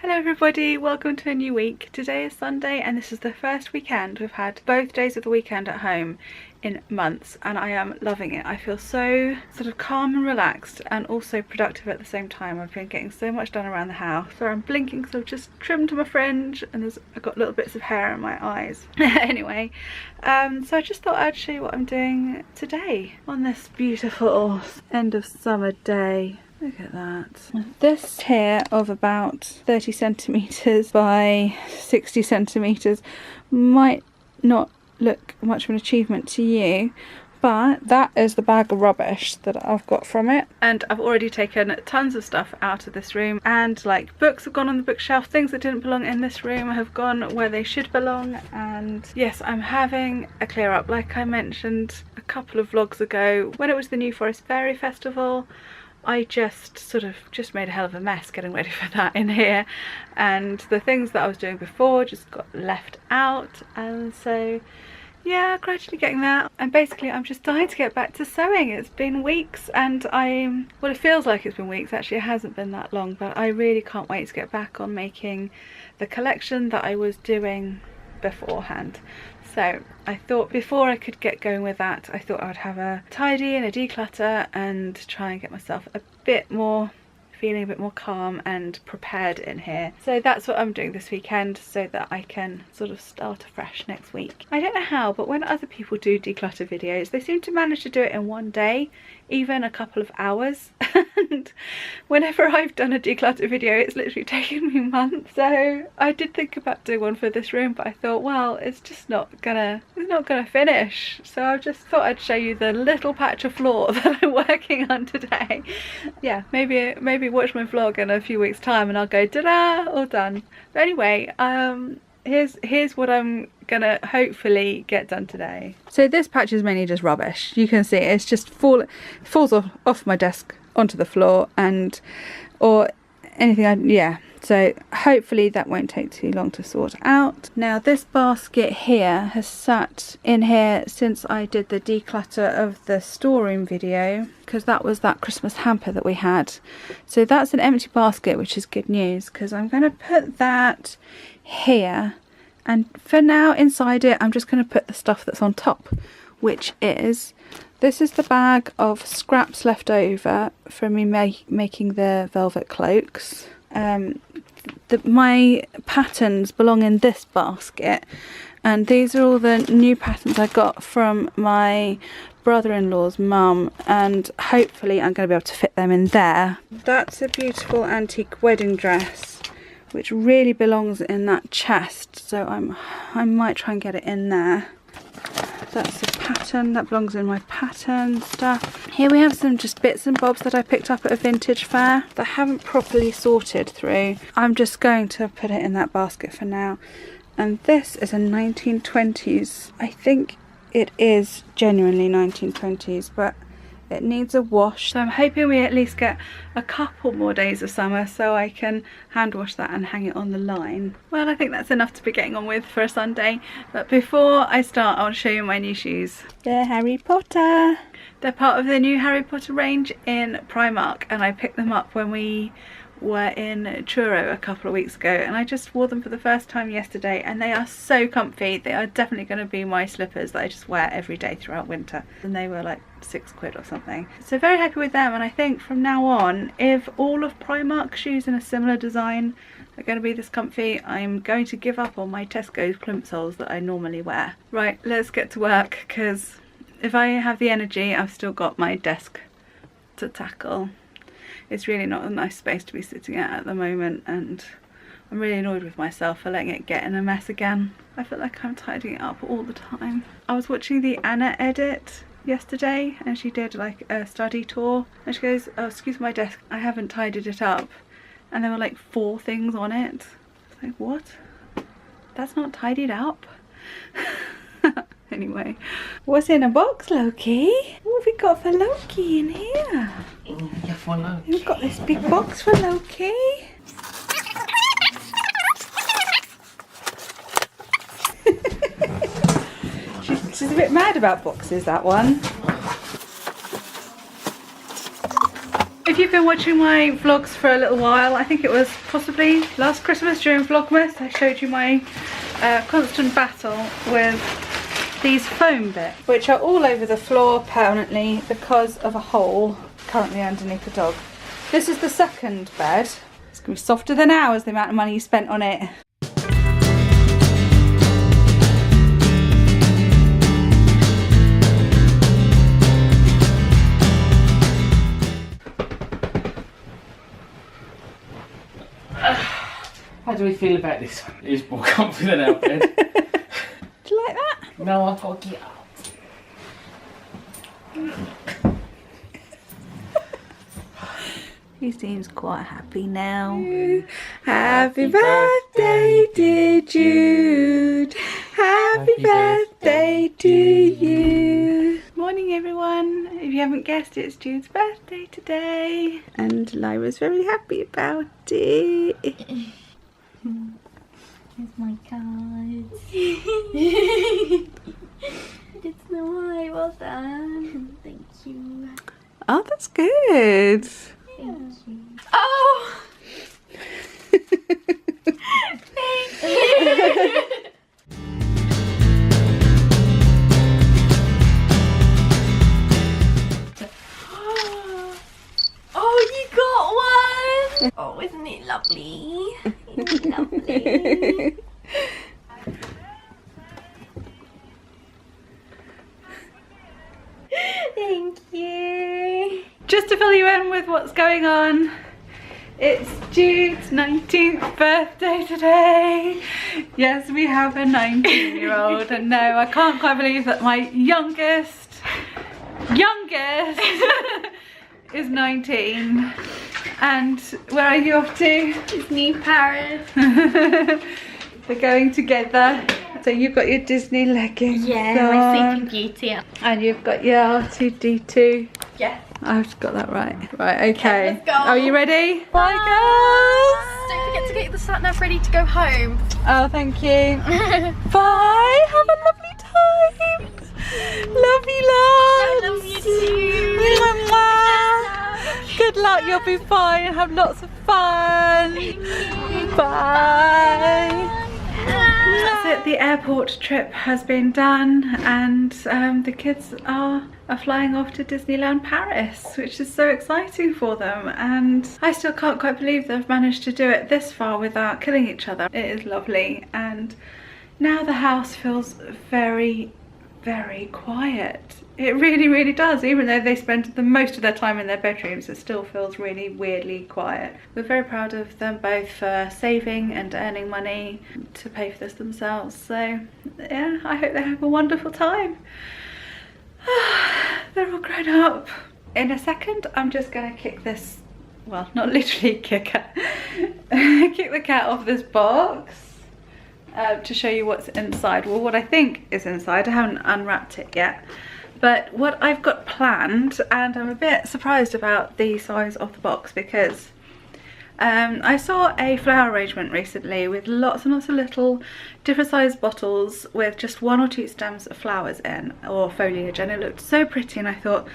Hello everybody, welcome to a new week. Today is Sunday and this is the first weekend we've had both days of the weekend at home in months, and I am loving it. I feel so sort of calm and relaxed and also productive at the same time. I've been getting so much done around the house. So I'm blinking because I've just trimmed my fringe and I've got little bits of hair in my eyes. Anyway, so I just thought I'd show you what I'm doing today on this beautiful end of summer day. Look at that. This here of about 30 centimetres by 60 centimetres might not look much of an achievement to you, but that is the bag of rubbish that I've got from it. And I've already taken tons of stuff out of this room, and like books have gone on the bookshelf, things that didn't belong in this room have gone where they should belong. And yes, I'm having a clear up like I mentioned a couple of vlogs ago when it was the New Forest Fairy Festival. I just made a hell of a mess getting ready for that in here, and the things that I was doing before just got left out, and so yeah, gradually getting there. And basically I'm just dying to get back to sewing. It's been weeks, and well, it feels like it's been weeks, actually it hasn't been that long, but I really can't wait to get back on making the collection that I was doing beforehand. So I thought before I could get going with that, I thought I would have a tidy and a declutter and try and get myself feeling a bit more calm and prepared in here. So that's what I'm doing this weekend, so that I can sort of start afresh next week. I don't know how, but when other people do declutter videos, they seem to manage to do it in one day, even a couple of hours. And whenever I've done a declutter video, it's literally taken me months. So I did think about doing one for this room, but I thought, well, it's not gonna finish. So I just thought I'd show you the little patch of floor that I'm working on today. Yeah, maybe watch my vlog in a few weeks time and I'll go ta-da, all done. But anyway, here's what I'm gonna hopefully get done today. So this patch is mainly just rubbish. You can see it's just falls off my desk onto the floor, or anything. Yeah, so hopefully that won't take too long to sort out. Now this basket here has sat in here since I did the declutter of the storeroom video, because that was that Christmas hamper that we had. So that's an empty basket, which is good news, because I'm going to put that here, and for now inside it I'm just going to put the stuff that's on top, which is, this is the bag of scraps left over from me making the velvet cloaks. My patterns belong in this basket, and these are all the new patterns I got from my brother-in-law's mum, and hopefully I'm going to be able to fit them in there. That's a beautiful antique wedding dress which really belongs in that chest, so I might try and get it in there. That's the pattern that belongs in my pattern stuff. Here we have some just bits and bobs that I picked up at a vintage fair that I haven't properly sorted through. I'm just going to put it in that basket for now. And this is a 1920s. I think it is genuinely 1920s, but it needs a wash. So I'm hoping we at least get a couple more days of summer so I can hand wash that and hang it on the line. Well, I think that's enough to be getting on with for a Sunday. But before I start, I want to show you my new shoes. They're Harry Potter. They're part of the new Harry Potter range in Primark, and I picked them up when we were in Truro a couple of weeks ago, and I just wore them for the first time yesterday, and they are so comfy. They are definitely going to be my slippers that I just wear every day throughout winter, and they were like £6 or something. So very happy with them, and I think from now on, if all of Primark's shoes in a similar design are going to be this comfy, I'm going to give up on my Tesco's plimsolls that I normally wear. Right, let's get to work, because if I have the energy, I've still got my desk to tackle. It's really not a nice space to be sitting at the moment, and I'm really annoyed with myself for letting it get in a mess again. I feel like I'm tidying it up all the time. I was watching the Anna edit yesterday, and she did like a study tour, and she goes, oh, excuse my desk, I haven't tidied it up. And there were like 4 things on it. It's like, what? That's not tidied up? Anyway, what's in a box, Loki? What have we got for Loki in here? Yeah, for Loki. We've got this big box for Loki. she's a bit mad about boxes, that one. If you've been watching my vlogs for a little while, I think it was possibly last Christmas during Vlogmas, I showed you my constant battle with these foam bits, which are all over the floor permanently because of a hole currently underneath the dog. This is the second bed. It's going to be softer than ours, the amount of money you spent on it. How do we feel about this one? It is more comfy than our bed. Do you like that? No, I've got to get up. He seems quite happy now. Happy birthday, dear Jude. Happy birthday to you. Morning, everyone. If you haven't guessed, it's Jude's birthday today. And Lyra's very happy about it. Here's my card. It's no way, well done. Thank you. Oh, that's good. Thank you. Oh! Thank you. Oh, you got one! Oh, isn't it lovely? Isn't it lovely? Thank you. Just to fill you in with what's going on, it's Jude's 19th birthday today. Yes, we have a 19-year-old, and no, I can't quite believe that my youngest is 19. And where are you off to? Disney Paris. We're going together. So you've got your Disney leggings Yeah, my Sleeping Beauty. and you've got your R2-D2. Yes. I've got that right. Right, okay. Let's go. Are you ready? Bye, girls. Don't forget to get the sat nav ready to go home. Oh, thank you. Bye. Have a lovely time. Love you, love. I love you too. Good luck. You'll be fine. Have lots of fun. Bye. That's it, the airport trip has been done, and the kids are flying off to Disneyland Paris, which is so exciting for them, and I still can't quite believe they've managed to do it this far without killing each other. It is lovely, and now the house feels very, very quiet. It really, really does. Even though they spend the most of their time in their bedrooms, it still feels really weirdly quiet. We're very proud of them both for saving and earning money to pay for this themselves. So yeah, I hope they have a wonderful time. They're all grown up. In a second, I'm just gonna kick this, well, not literally kick her, kick the cat off this box. To show you what's inside. Well, what I think is inside. I haven't unwrapped it yet. But what I've got planned, and I'm a bit surprised about the size of the box, because I saw a flower arrangement recently with lots and lots of little different sized bottles with just 1 or 2 stems of flowers in, or foliage, and it looked so pretty, and I thought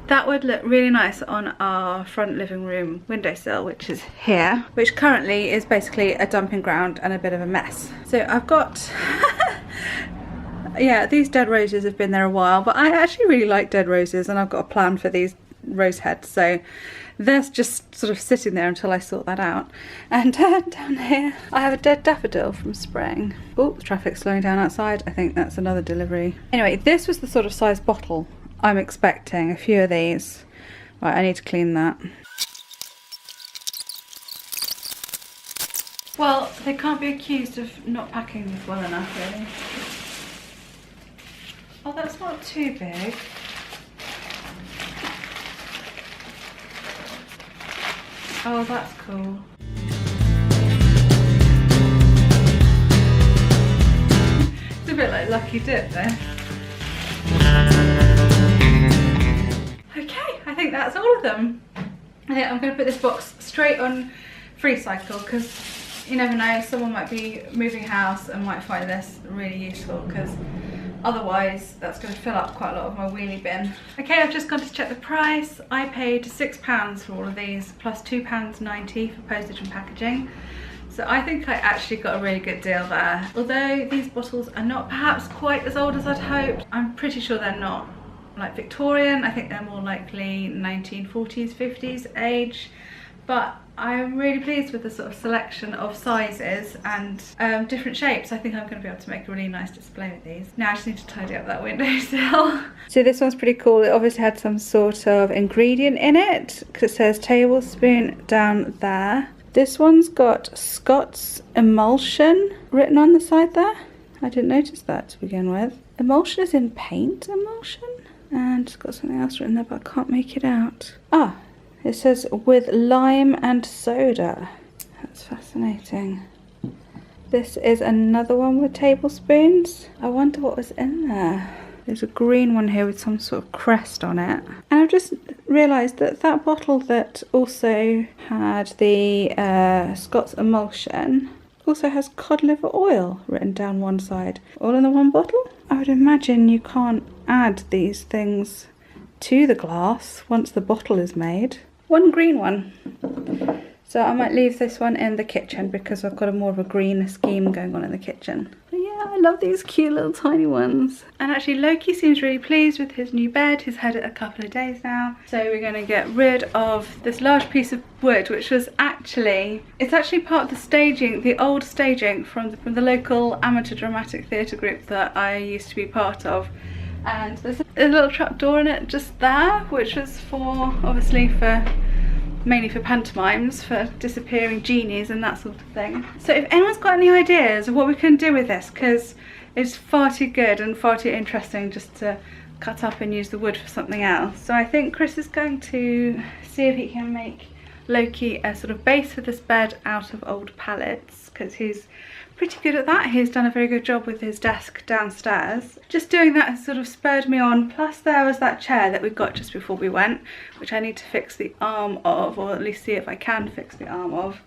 that would look really nice on our front living room windowsill, which is here, which currently is basically a dumping ground and a bit of a mess. So I've got yeah, these dead roses have been there a while, but I actually really like dead roses, and I've got a plan for these rose heads, so they're just sort of sitting there until I sort that out. And down here I have a dead daffodil from spring. Oh, the traffic's slowing down outside. I think that's another delivery. Anyway, this was the sort of size bottle I'm expecting, a few of these. Right, I need to clean that. Well, they can't be accused of not packing these well enough, really. Oh, that's not too big. Oh, that's cool. It's a bit like Lucky Dip there. Okay, I think that's all of them. I think I'm going to put this box straight on Free Cycle, because you never know, someone might be moving house and might find this really useful, because Otherwise, that's going to fill up quite a lot of my wheelie bin. Okay, I've just gone to check the price. I paid £6 for all of these, plus £2.90 for postage and packaging. So I think I actually got a really good deal there. Although these bottles are not perhaps quite as old as I'd hoped, I'm pretty sure they're not like Victorian. I think they're more likely 1940s, 50s age. But I'm really pleased with the sort of selection of sizes and different shapes. I think I'm going to be able to make a really nice display with these. Now I just need to tidy up that windowsill. So this one's pretty cool. It obviously had some sort of ingredient in it because it says tablespoon down there. This one's got Scott's emulsion written on the side there. I didn't notice that to begin with. Emulsion is in paint emulsion. And it's got something else written there, but I can't make it out. Ah, it says with lime and soda. That's fascinating. This is another one with tablespoons. I wonder what was in there. There's a green one here with some sort of crest on it. And I've just realised that that bottle that also had the Scott's emulsion also has cod liver oil written down one side. All in the one bottle? I would imagine you can't add these things to the glass once the bottle is made. One green one. So I might leave this one in the kitchen because I've got a more of a green scheme going on in the kitchen. But yeah, I love these cute little tiny ones. And actually Loki seems really pleased with his new bed. He's had it a couple of days now. So we're going to get rid of this large piece of wood, which was actually, it's actually part of the staging, the old staging from the local amateur dramatic theatre group that I used to be part of. And there's a little trap door in it just there, which was for, obviously mainly for pantomimes, for disappearing genies and that sort of thing. So if anyone's got any ideas of what we can do with this, because it's far too good and far too interesting just to cut up and use the wood for something else. So I think Chris is going to see if he can make Loki a sort of base for this bed out of old pallets, because he's pretty good at that. He's done a very good job with his desk downstairs. Just doing that has sort of spurred me on. Plus there was that chair that we got just before we went, which I need to fix the arm of, or at least see if I can fix the arm of.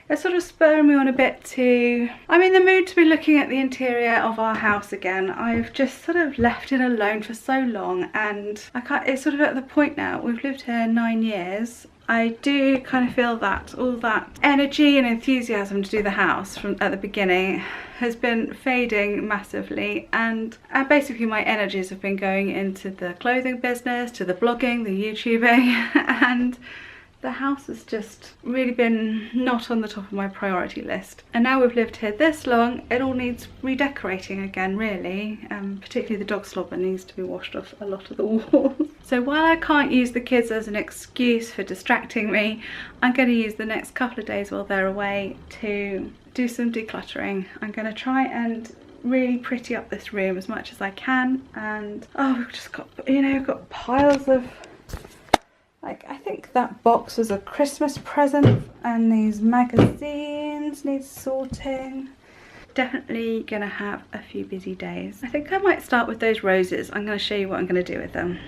It's sort of spurring me on a bit to, I'm in the mood to be looking at the interior of our house again. I've just sort of left it alone for so long, and I can't, it's sort of at the point now, we've lived here 9 years. I do kind of feel that all that energy and enthusiasm to do the house from at the beginning has been fading massively, and basically my energies have been going into the clothing business, to the blogging, the YouTubing, and the house has just really been not on the top of my priority list. And now we've lived here this long, it all needs redecorating again, really. Particularly the dog slobber needs to be washed off a lot of the walls. So while I can't use the kids as an excuse for distracting me, I'm going to use the next couple of days while they're away to do some decluttering. I'm going to try and really pretty up this room as much as I can. And oh, we've just got, you know, we've got piles of, like, I think that box was a Christmas present, and these magazines need sorting. Definitely gonna have a few busy days. I think I might start with those roses. I'm gonna show you what I'm gonna do with them.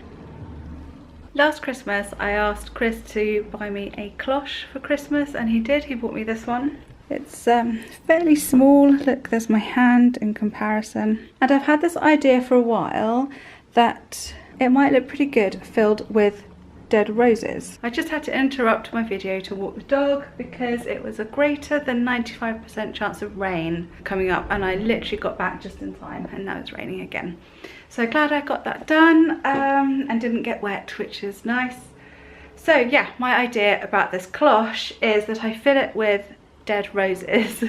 Last Christmas I asked Chris to buy me a cloche for Christmas, and he did. He bought me this one. It's fairly small. Look, there's my hand in comparison. And I've had this idea for a while that it might look pretty good filled with dead roses. I just had to interrupt my video to walk the dog because it was a greater than 95% chance of rain coming up, and I literally got back just in time and now it's raining again. So glad I got that done and didn't get wet, which is nice. So yeah, my idea about this cloche is that I fill it with dead roses.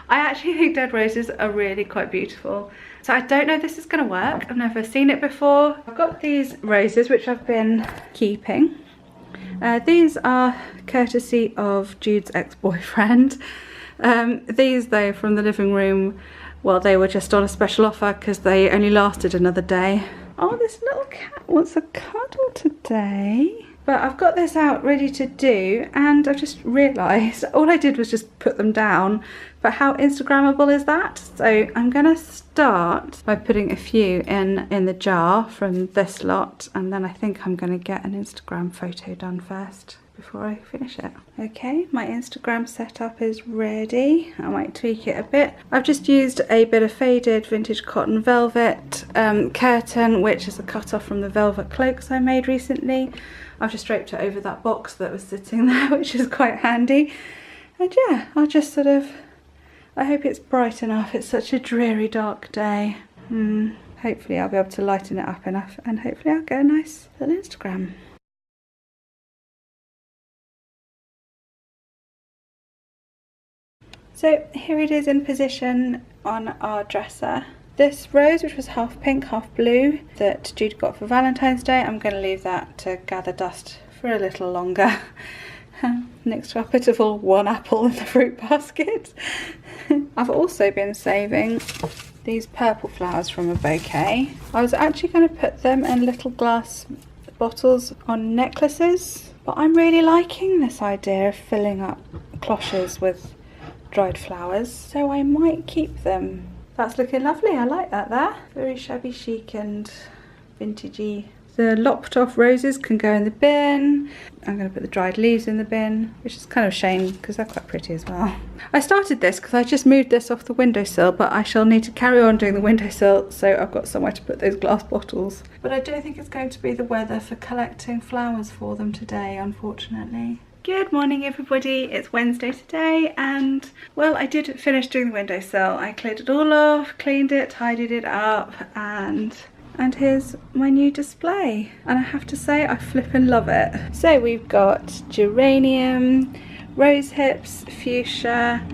I actually think dead roses are really quite beautiful. So I don't know if this is going to work. I've never seen it before. I've got these roses which I've been keeping. These are courtesy of Jude's ex-boyfriend. These though, from the living room, well, they were just on a special offer because they only lasted another day. Oh, this little cat wants a cuddle today. But I've got this out ready to do, and I've just realised all I did was just put them down, but how Instagrammable is that? So I'm going to start by putting a few in the jar from this lot, and then I think I'm going to get an Instagram photo done first before I finish it. Okay, my Instagram setup is ready. I might tweak it a bit. I've just used a bit of faded vintage cotton velvet curtain, which is a cut off from the velvet cloaks I made recently. I've just draped it over that box that was sitting there, which is quite handy. And yeah, I'll just sort of, I hope it's bright enough. It's such a dreary dark day. Hopefully I'll be able to lighten it up enough, and hopefully I'll get a nice little Instagram. So here it is in position on our dresser. This rose, which was half pink, half blue, that Jude got for Valentine's Day, I'm going to leave that to gather dust for a little longer. Next to our pitiful one apple in the fruit basket. I've also been saving these purple flowers from a bouquet. I was actually going to put them in little glass bottles on necklaces, but I'm really liking this idea of filling up cloches with dried flowers, so I might keep them. That's looking lovely. I like that there. Very shabby chic and vintagey. The lopped off roses can go in the bin. I'm going to put the dried leaves in the bin, which is kind of a shame because they're quite pretty as well. I started this because I just moved this off the windowsill, but I shall need to carry on doing the windowsill, so I've got somewhere to put those glass bottles. But I don't think it's going to be the weather for collecting flowers for them today, unfortunately. Good morning everybody, it's Wednesday today, and well, I did finish doing the windowsill. I cleared it all off, cleaned it, tidied it up, and here's my new display, and I have to say I flippin' love it. So we've got geranium, rose hips, fuchsia.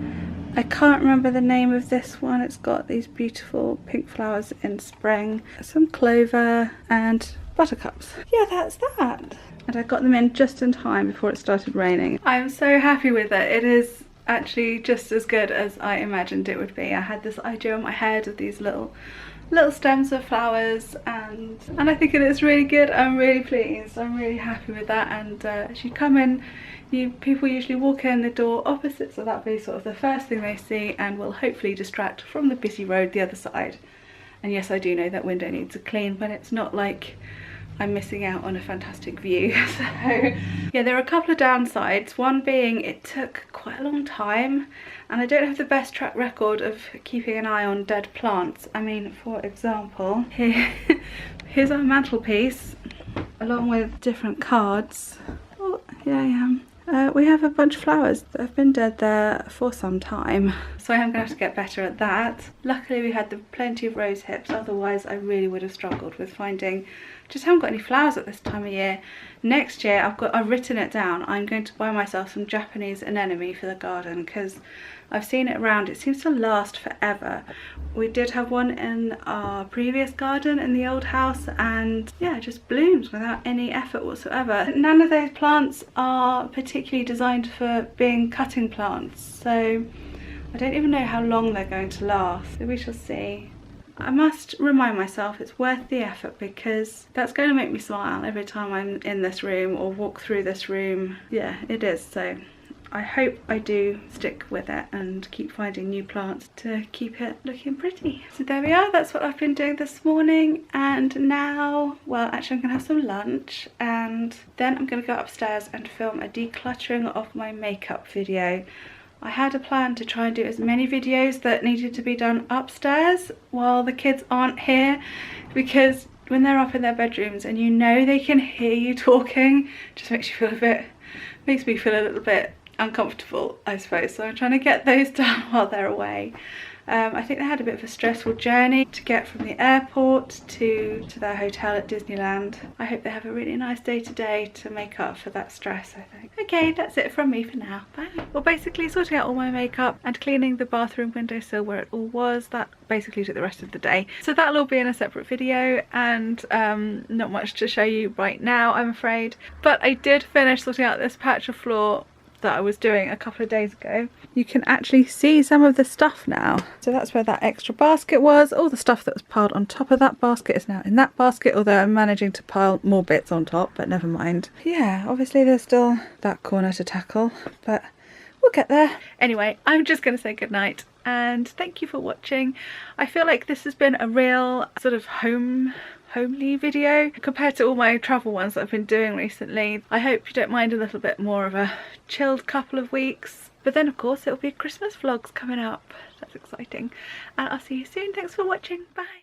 I can't remember the name of this one. It's got these beautiful pink flowers in spring, some clover and buttercups. Yeah, that's that. And I got them in just in time before it started raining. I'm so happy with it. It is actually just as good as I imagined it would be. I had this idea in my head of these little stems of flowers, and I think it is really good. I'm really pleased. I'm really happy with that. And as you come in, people usually walk in the door opposite, so that'll be sort of the first thing they see and will hopefully distract from the busy road the other side. And yes, I do know that window needs a clean, but it's not like I'm missing out on a fantastic view. So yeah, there are a couple of downsides. One being it took quite a long time, and I don't have the best track record of keeping an eye on dead plants. I mean, for example, here's our mantelpiece along with different cards. Oh, here I am. We have a bunch of flowers that have been dead there for some time, so I am going to have to get better at that. Luckily we had plenty of rose hips, otherwise I really would have struggled with finding, just haven't got any flowers at this time of year. Next year I've written it down, I'm going to buy myself some Japanese anemone for the garden because I've seen it around. It seems to last forever. We did have one in our previous garden in the old house, and yeah, it just blooms without any effort whatsoever. None of those plants are particularly designed for being cutting plants, so I don't even know how long they're going to last, so we shall see. I must remind myself it's worth the effort because that's going to make me smile every time I'm in this room or walk through this room. Yeah, it is. So I hope I do stick with it and keep finding new plants to keep it looking pretty. So there we are, that's what I've been doing this morning. And now, well, actually I'm gonna have some lunch and then I'm gonna go upstairs and film a decluttering of my makeup video. I had a plan to try and do as many videos that needed to be done upstairs while the kids aren't here, because when they're up in their bedrooms and you know they can hear you talking, it just makes me feel a little bit uncomfortable, I suppose. So I'm trying to get those done while they're away. I think they had a bit of a stressful journey to get from the airport to their hotel at Disneyland. I hope they have a really nice day today to make up for that stress, I think. Okay, that's it from me for now. Bye. Well, basically sorting out all my makeup and cleaning the bathroom windowsill where it all was, that basically took the rest of the day. So that'll all be in a separate video, and not much to show you right now, I'm afraid. But I did finish sorting out this patch of floor that I was doing a couple of days ago. You can actually see some of the stuff now. So that's where that extra basket was. All the stuff that was piled on top of that basket is now in that basket, although I'm managing to pile more bits on top, but never mind. Yeah, obviously there's still that corner to tackle, but we'll get there. Anyway, I'm just going to say goodnight and thank you for watching. I feel like this has been a real sort of home homely video compared to all my travel ones that I've been doing recently. I hope you don't mind a little bit more of a chilled couple of weeks. But then of course it'll be Christmas vlogs coming up. That's exciting. And I'll see you soon. Thanks for watching. Bye.